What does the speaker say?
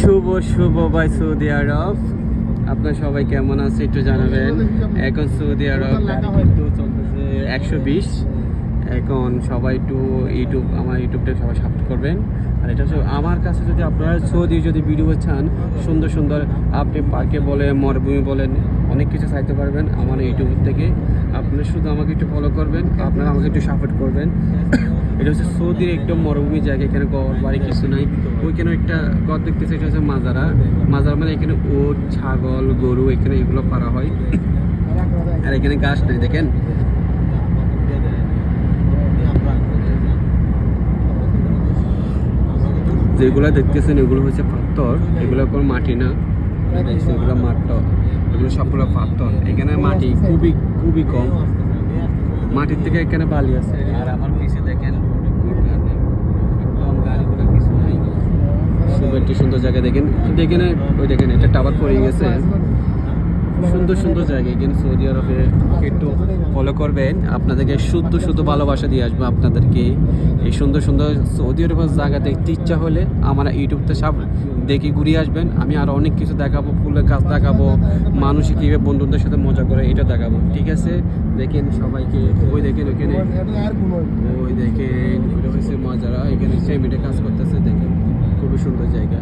শুভ শুভ ভাই সৌদি আরব। আপনার সবাই কেমন আছে একটু জানাবেন। এখন সৌদি আরব কিন্তু চলতেছে 120। এখন সবাই একটু আমার ইউটিউবটা সবাই সাপোর্ট করবেন। আর এটা হচ্ছে আমার কাছে, যদি আপনারা সৌদি যদি ভিডিও চান সুন্দর সুন্দর, আপনি পার্কে বলেন, মরুভূমি বলেন, অনেক কিছু চাইতে পারবেন আমার ইউটিউব থেকে। আপনারা শুধু আমাকে একটু ফলো করবেন, আপনারা আমাকে একটু সাপোর্ট করবেন। এটা হচ্ছে সৌদির একদম মরুভূমি জায়গা, এখানে ঘর বাড়ি কিছু নাই। ওইখানে একটা ঘর দেখতেছে, এটা হচ্ছে মাজারা। মানে এখানে উট, ছাগল, গরু এখানে এগুলো করা হয়। আর এখানে গাছ নাই, দেখেন। যেগুলো দেখতেছেন এগুলো হচ্ছে পাথর, এগুলো কোনো মাটি না। এগুলো মাটি, এগুলো সবগুলো পাথর। এখানে মাটি খুবই খুবই কম, মাটির থেকে এখানে বালি আছে। আর আমার পিছে দেখেন গাড়িগুলো কিছু নাই, খুব একটি সুন্দর জায়গা। দেখেন দেখেন, ওই দেখেন এটা টাওয়ার পড়ে গেছে। সুন্দর সুন্দর জায়গা এখানে সৌদি আরবে, একটু ফলো করবেন। আপনাদেরকে শুদ্ধ শুদ্ধ ভালোবাসা দিয়ে আসবো আপনাদেরকে। এই সুন্দর সুন্দর সৌদি আরবের জায়গা দেখতে ইচ্ছা হলে আমার ইউটিউবতে সব দেখে ঘুরিয়ে আসবেন। আমি আরও অনেক কিছু দেখাবো, ফুলের গাছ দেখাবো, মানুষ কীভাবে বন্ধুদের সাথে মজা করে এটা দেখাবো, ঠিক আছে? দেখেন সবাইকে, ওই দেখেন ওইখানে, ওই দেখেন ওইটা হচ্ছে মজারা। এখানে সেমিটে কাজ করতেছে, দেখেন খুবই সুন্দর জায়গা।